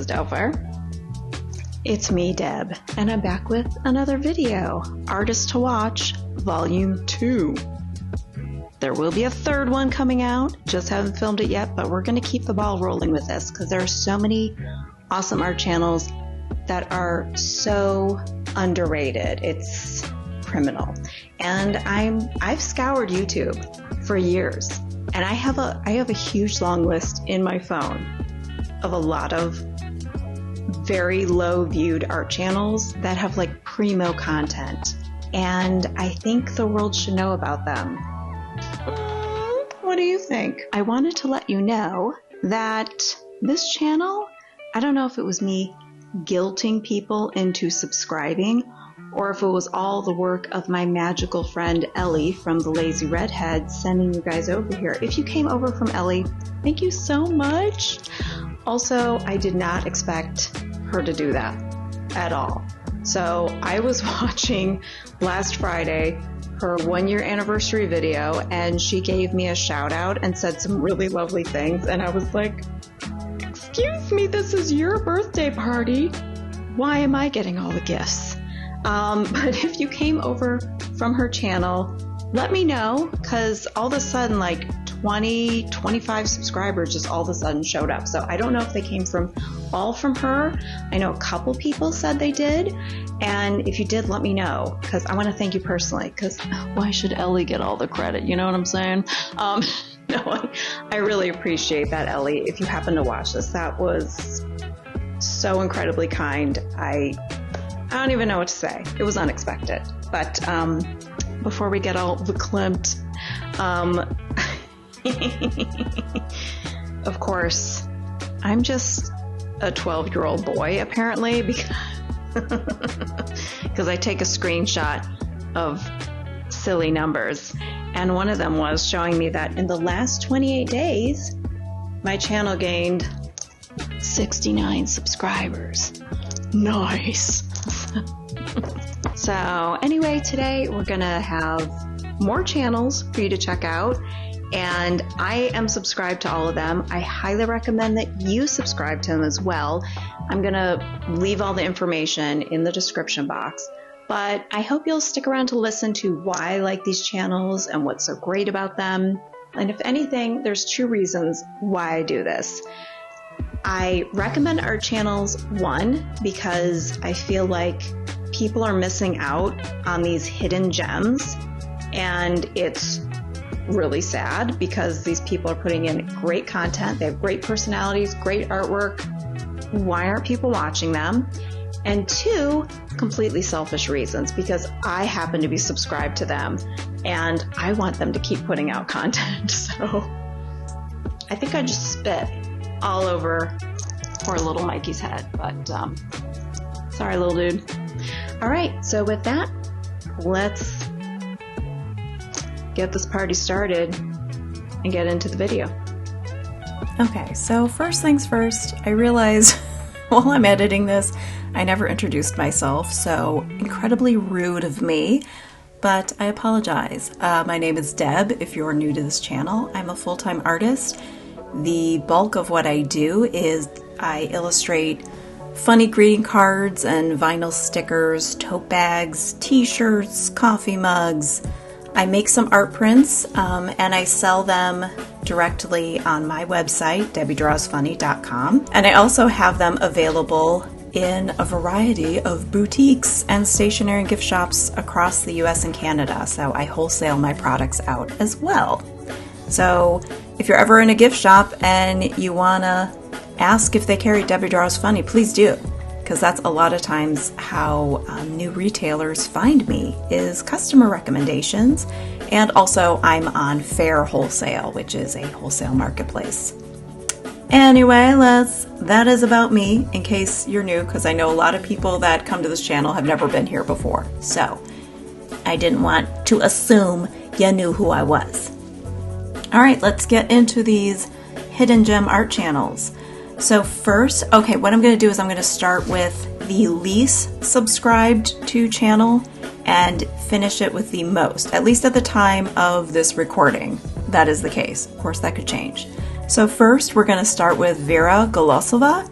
Mrs. Doubtfire. It's me, Deb, and I'm back with another video, Artist to Watch, Volume 2. There will be a third one coming out, just haven't filmed it yet, but we're going to keep the ball rolling with this because there are so many awesome art channels that are so underrated. It's criminal. And I've scoured YouTube for years, and I have a huge long list in my phone of a lot of very low viewed art channels that have like primo content, and I think the world should know about them. What do you think? I wanted to let you know that this channel, I don't know if it was me guilting people into subscribing or if it was all the work of my magical friend Ellie from the Lazy Redhead sending you guys over here. If you came over from Ellie, thank you so much. Also, I did not expect her to do that at all. So I was watching last Friday her 1-year anniversary video, and she gave me a shout out and said some really lovely things, and I was like, excuse me, this is your birthday party. Why am I getting all the gifts? But if you came over from her channel, let me know, because all of a sudden like 20, 25 subscribers just all of a sudden showed up. So I don't know if they came all from her. I know a couple people said they did. And if you did, let me know, because I want to thank you personally, because why should Ellie get all the credit? You know what I'm saying? No, I really appreciate that, Ellie. If you happen to watch this, that was so incredibly kind. I don't even know what to say. It was unexpected. But before we get all verklempt, of course, I'm just a 12-year-old boy, apparently, because I take a screenshot of silly numbers, and one of them was showing me that in the last 28 days, my channel gained 69 subscribers. Nice. So anyway, today we're gonna have more channels for you to check out, and I am subscribed to all of them. I highly recommend that you subscribe to them as well. I'm gonna leave all the information in the description box, but I hope you'll stick around to listen to why I like these channels and what's so great about them. And if anything, there's 2 reasons why I do this. I recommend art channels, 1, because I feel like people are missing out on these hidden gems, and it's really sad because these people are putting in great content. They have great personalities, great artwork. Why aren't people watching them? And 2, completely selfish reasons, because I happen to be subscribed to them and I want them to keep putting out content. So I think I just spit all over poor little Mikey's head, but sorry, little dude. All right, so with that, let's get this party started and get into the video. Okay, so first things first, I realized while I'm editing this, I never introduced myself, so incredibly rude of me, but I apologize. My name is Deb, if you're new to this channel. I'm a full-time artist. The bulk of what I do is I illustrate funny greeting cards and vinyl stickers, tote bags, t-shirts, coffee mugs. I make some art prints and I sell them directly on my website, debbiedrawsfunny.com. And I also have them available in a variety of boutiques and stationery and gift shops across the US and Canada. So I wholesale my products out as well. So if you're ever in a gift shop and you want to ask if they carry Debbie Draws Funny, please do, because that's a lot of times how new retailers find me, is customer recommendations. And also I'm on Fair Wholesale, which is a wholesale marketplace. Anyway, that is about me, in case you're new, because I know a lot of people that come to this channel have never been here before. So I didn't want to assume you knew who I was. All right, let's get into these hidden gem art channels. So first, okay, what I'm going to do is I'm going to start with the least subscribed to channel and finish it with the most, at least at the time of this recording. That is the case. Of course, that could change. So first, we're going to start with Vera Galasova,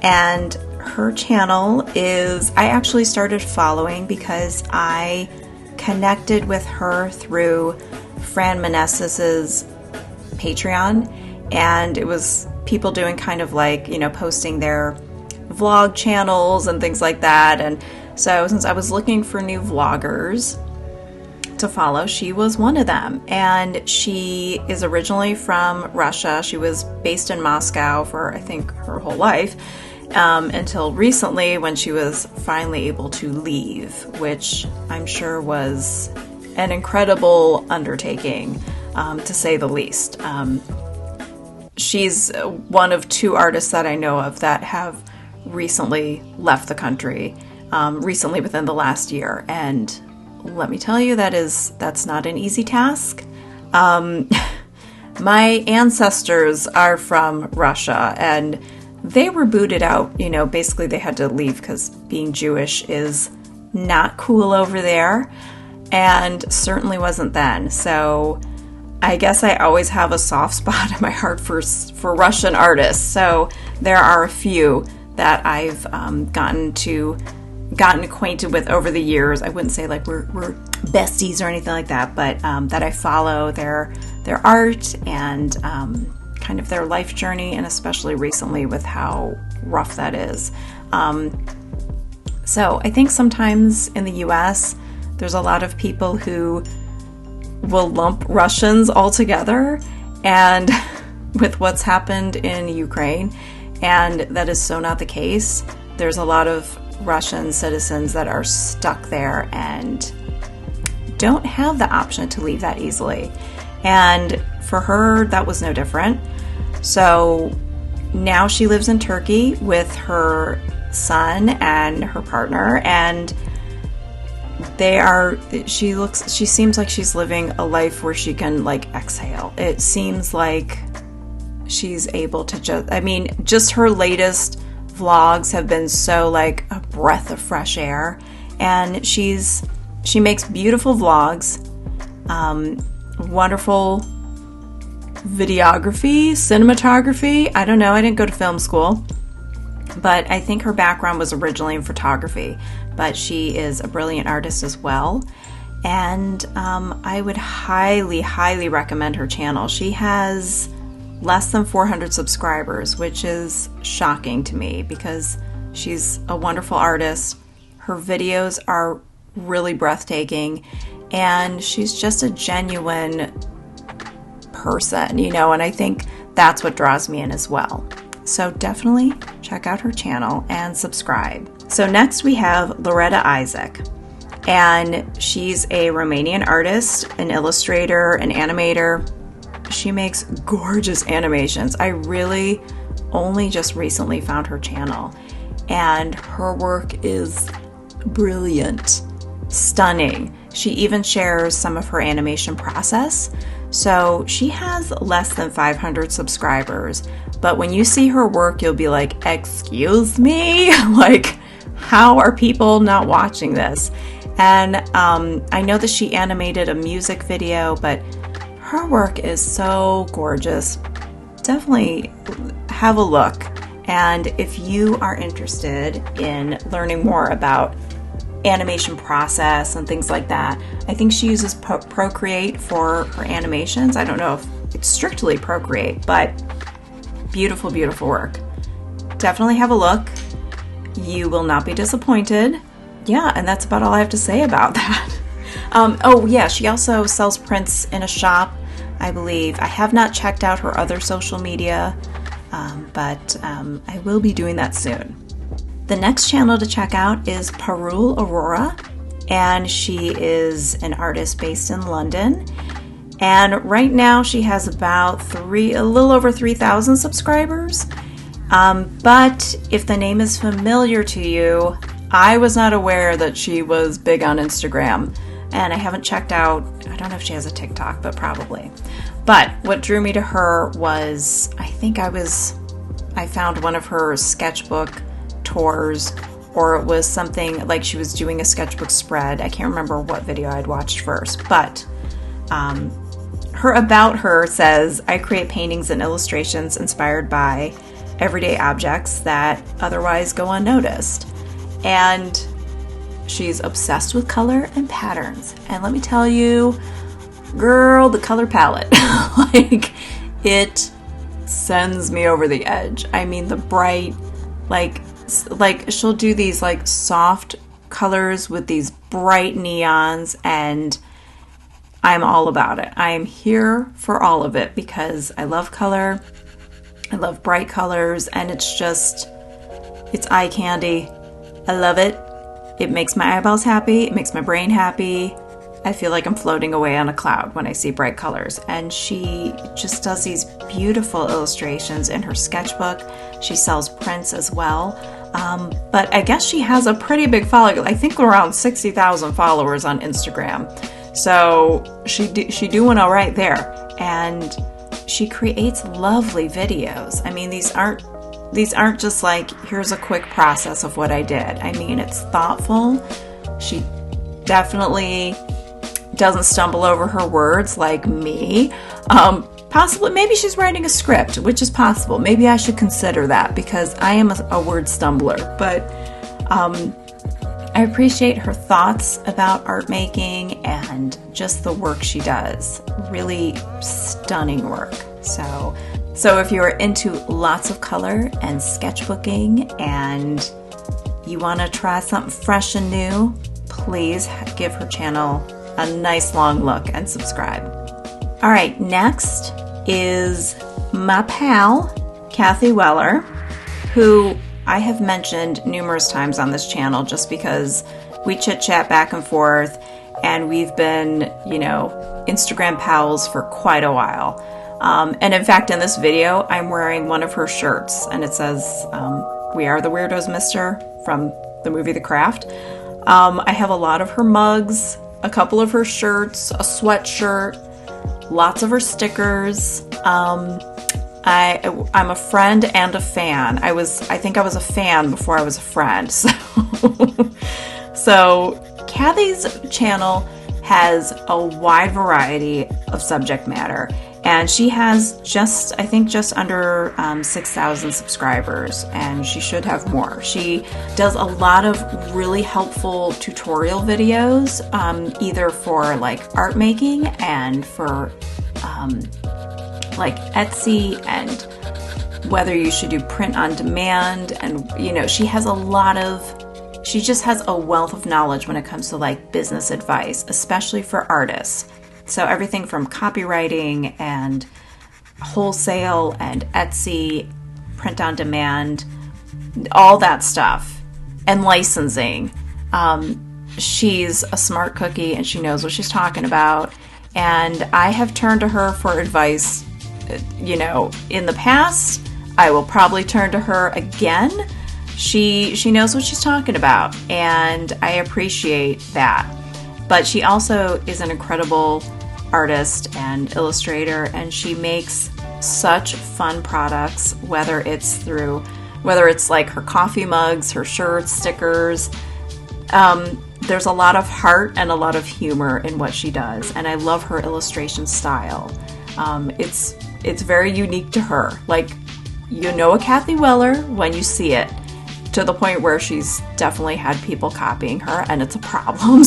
And her channel is, I actually started following because I connected with her through Fran Menesis's Patreon, and it was people doing kind of like, posting their vlog channels and things like that. And so since I was looking for new vloggers to follow, she was one of them. And she is originally from Russia. She was based in Moscow for, I think, her whole life, until recently when she was finally able to leave, which I'm sure was an incredible undertaking, to say the least. She's one of two artists that I know of that have recently left the country, recently within the last year. And let me tell you, that's not an easy task. My ancestors are from Russia, and they were booted out. Basically they had to leave because being Jewish is not cool over there, and certainly wasn't then. So I guess I always have a soft spot in my heart for Russian artists. So there are a few that I've gotten acquainted with over the years. I wouldn't say like we're besties or anything like that, but that I follow their art and kind of their life journey, and especially recently with how rough that is. So I think sometimes in the US, there's a lot of people who will lump Russians all together, and with what's happened in Ukraine, and that is so not the case. There's a lot of Russian citizens that are stuck there and don't have the option to leave that easily. And for her, that was no different. So now she lives in Turkey with her son and her partner, and she seems like she's living a life where she can like exhale. It seems like she's able to just her latest vlogs have been so like a breath of fresh air, and she makes beautiful vlogs, wonderful videography, cinematography. I don't know, I didn't go to film school, but I think her background was originally in photography, but she is a brilliant artist as well. And I would highly, highly recommend her channel. She has less than 400 subscribers, which is shocking to me because she's a wonderful artist. Her videos are really breathtaking, and she's just a genuine person, and I think that's what draws me in as well. So definitely check out her channel and subscribe. So next we have Loretta Isaac, and she's a Romanian artist, an illustrator, an animator. She makes gorgeous animations. I really only just recently found her channel, and her work is brilliant, stunning. She even shares some of her animation process. So she has less than 500 subscribers, but when you see her work, you'll be like, excuse me? Like, how are people not watching this? And I know that she animated a music video, but her work is so gorgeous. Definitely have a look. And if you are interested in learning more about animation process and things like that, I think she uses Procreate for her animations. I don't know if it's strictly Procreate, but beautiful, beautiful work. Definitely have a look. You will not be disappointed. Yeah, and that's about all I have to say about that. Oh yeah, she also sells prints in a shop, I believe. I have not checked out her other social media, but I will be doing that soon. The next channel to check out is Parul Aurora, and she is an artist based in London. And right now she has about a little over 3,000 subscribers. But if the name is familiar to you, I was not aware that she was big on Instagram, and I haven't checked out, I don't know if she has a TikTok, but probably. But what drew me to her was, I found one of her sketchbook tours, or it was something like she was doing a sketchbook spread. I can't remember what video I'd watched first, but her about her says, I create paintings and illustrations inspired by everyday objects that otherwise go unnoticed. And she's obsessed with color and patterns. And let me tell you, girl, the color palette, like, it sends me over the edge. I mean, the bright, like she'll do these like soft colors with these bright neons, and I'm all about it. I am here for all of it because I love color. I love bright colors, and it's eye candy. I love it. It makes my eyeballs happy. It makes my brain happy. I feel like I'm floating away on a cloud when I see bright colors. And she just does these beautiful illustrations in her sketchbook. She sells prints as well. But I guess she has a pretty big following. I think around 60,000 followers on Instagram. So she doing all right there. And she creates lovely videos. I mean, these aren't just like, here's a quick process of what I did. I mean, it's thoughtful. She definitely doesn't stumble over her words like me. Possibly, maybe she's writing a script, which is possible. Maybe I should consider that because I am a word stumbler. But I appreciate her thoughts about art making and just the work she does. Really stunning work. So if you're into lots of color and sketchbooking and you want to try something fresh and new, please give her channel a nice long look and subscribe. All right, next is my pal, Kathy Weller, who I have mentioned numerous times on this channel just because we chit-chat back and forth, and we've been, Instagram pals for quite a while. And in fact, in this video, I'm wearing one of her shirts, and it says, "We are the weirdos, mister," from the movie The Craft. I have a lot of her mugs, a couple of her shirts, a sweatshirt, lots of her stickers. I'm a friend and a fan. I think I was a fan before I was a friend. So Kathy's channel has a wide variety of subject matter, and she has just under 6,000 subscribers, and she should have more. She does a lot of really helpful tutorial videos, either for like art making and for like Etsy, and whether you should do print on demand. And she just has a wealth of knowledge when it comes to like business advice, especially for artists. So everything from copywriting and wholesale and Etsy, print on demand, all that stuff, and licensing. She's a smart cookie and she knows what she's talking about. And I have turned to her for advice, in the past. I will probably turn to her again. She knows what she's talking about, and I appreciate that. But she also is an incredible artist and illustrator, and she makes such fun products, whether it's like her coffee mugs, her shirts, stickers. There's a lot of heart and a lot of humor in what she does, and I love her illustration style. It's very unique to her. Like, a Kathy Weller when you see it, to the point where she's definitely had people copying her, and it's a problem.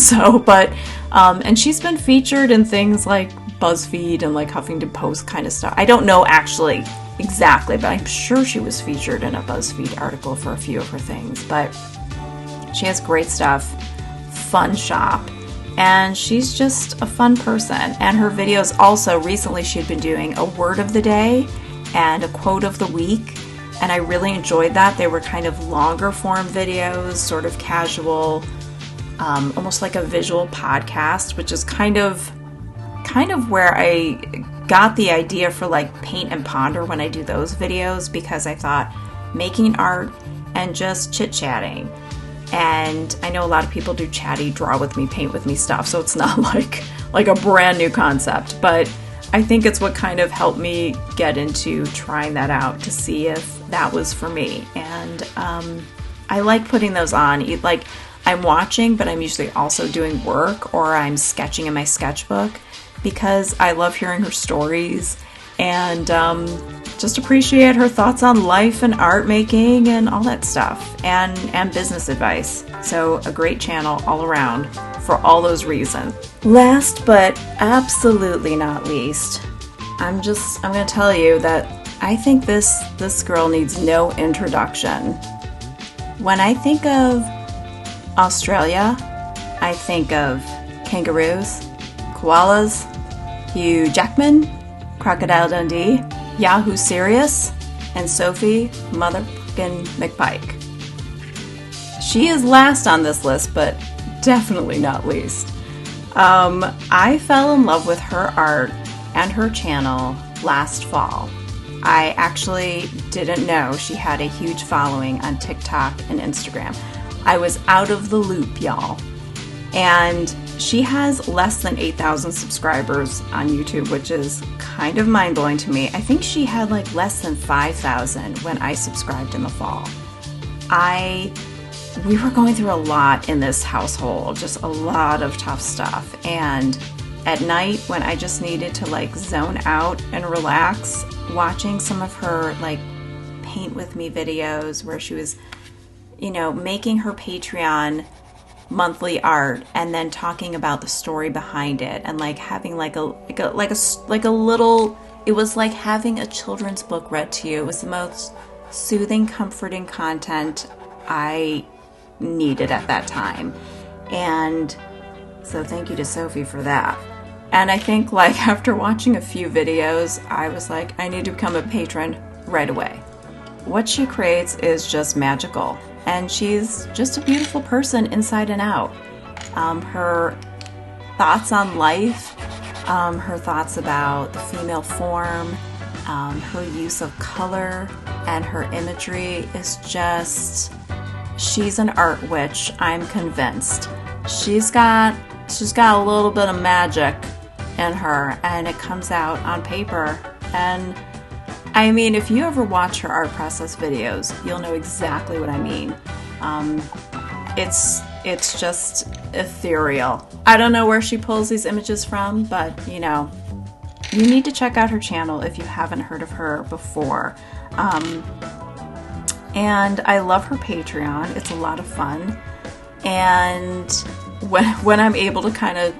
And she's been featured in things like BuzzFeed and like Huffington Post kind of stuff. I don't know actually exactly, but I'm sure she was featured in a BuzzFeed article for a few of her things. But she has great stuff, fun shop, and she's just a fun person. And her videos also, recently she had been doing a word of the day and a quote of the week, and I really enjoyed that. They were kind of longer form videos, sort of casual, almost like a visual podcast, which is kind of where I got the idea for like Paint and Ponder when I do those videos, because I thought making art and just chit-chatting. And I know a lot of people do chatty, draw with me, paint with me stuff, so it's not like a brand new concept, but I think it's what kind of helped me get into trying that out to see if that was for me. And I like putting those on. Like, I'm watching, but I'm usually also doing work, or I'm sketching in my sketchbook, because I love hearing her stories and just appreciate her thoughts on life and art making and all that stuff, and business advice. So a great channel all around for all those reasons. Last but absolutely not least, I'm going to tell you that I think this girl needs no introduction. When I think of Australia, I think of kangaroos, koalas, Hugh Jackman, Crocodile Dundee, Yahoo Serious, and Sophie motherfucking McPike. She is last on this list, but definitely not least. I fell in love with her art and her channel last fall. I actually didn't know she had a huge following on TikTok and Instagram. I was out of the loop, y'all. And she has less than 8,000 subscribers on YouTube, which is kind of mind-blowing to me. I think she had like less than 5,000 when I subscribed in the fall. We were going through a lot in this household, just a lot of tough stuff. And at night, when I just needed to like zone out and relax, watching some of her like paint with me videos where she was, making her Patreon monthly art and then talking about the story behind it, and like having like a little, it was like having a children's book read to you. It was the most soothing, comforting content I needed at that time. And so thank you to Sophie for that. And I think like after watching a few videos, I was like, I need to become a patron right away. What she creates is just magical. And she's just a beautiful person inside and out. Her thoughts on life, her thoughts about the female form, her use of color, and her imagery is just, she's an art witch, I'm convinced. She's got a little bit of magic in her, and it comes out on paper. And I mean, if you ever watch her art process videos, you'll know exactly what I mean. It's just ethereal. I don't know where she pulls these images from, but you need to check out her channel if you haven't heard of her before. And I love her Patreon. It's a lot of fun. And when I'm able to kind of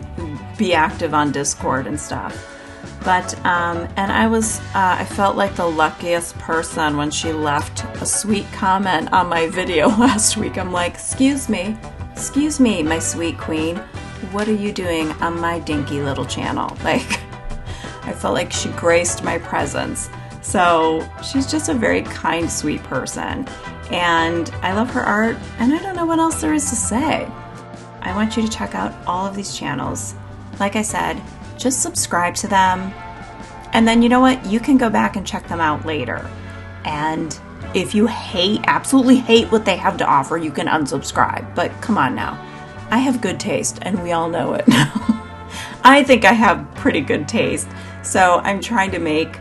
be active on Discord and stuff. But, and I felt like the luckiest person when she left a sweet comment on my video last week. I'm like, excuse me, my sweet queen, what are you doing on my dinky little channel? Like, I felt like she graced my presence. So she's just a very kind, sweet person. And I love her art, and I don't know what else there is to say. I want you to check out all of these channels. Like I said, just subscribe to them, and then you know what? You can go back and check them out later. And if you absolutely hate what they have to offer, you can unsubscribe. But come on now. I have good taste, and we all know it now. I think I have pretty good taste. So I'm trying to make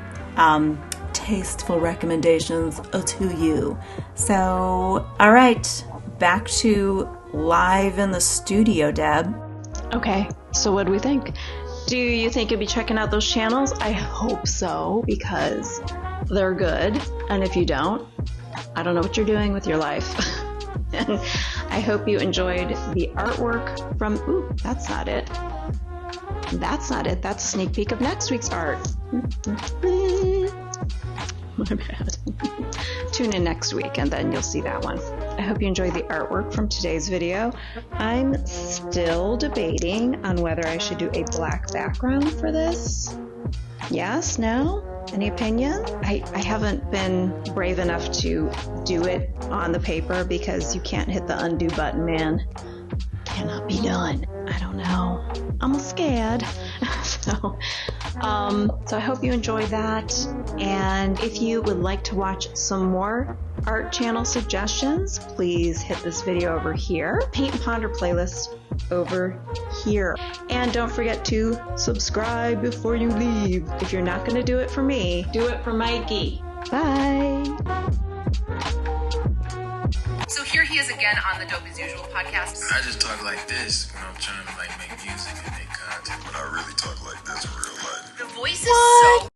tasteful recommendations to you. So, all right, back to live in the studio, Deb. Okay, so what do we think? Do you think you'll be checking out those channels? I hope so, because they're good. And if you don't, I don't know what you're doing with your life. And I hope you enjoyed the artwork from, ooh, that's not it. That's not it. That's a sneak peek of next week's art. My bad. Tune in next week and then you'll see that one. I hope you enjoyed the artwork from today's video. I'm still debating on whether I should do a black background for this. Yes? No? Any opinion? I haven't been brave enough to do it on the paper because you can't hit the undo button, man. Cannot be done. I don't know. I'm scared. So I hope you enjoyed that. And if you would like to watch some more art channel suggestions, please hit this video over here. Paint and Ponder playlist over here. And don't forget to subscribe before you leave. If you're not going to do it for me, do it for Mikey. Bye. So here he is again on the Dope As Usual podcast. I just talk like this when I'm trying to like make music and make content, but I really talk like this in real life. The voice is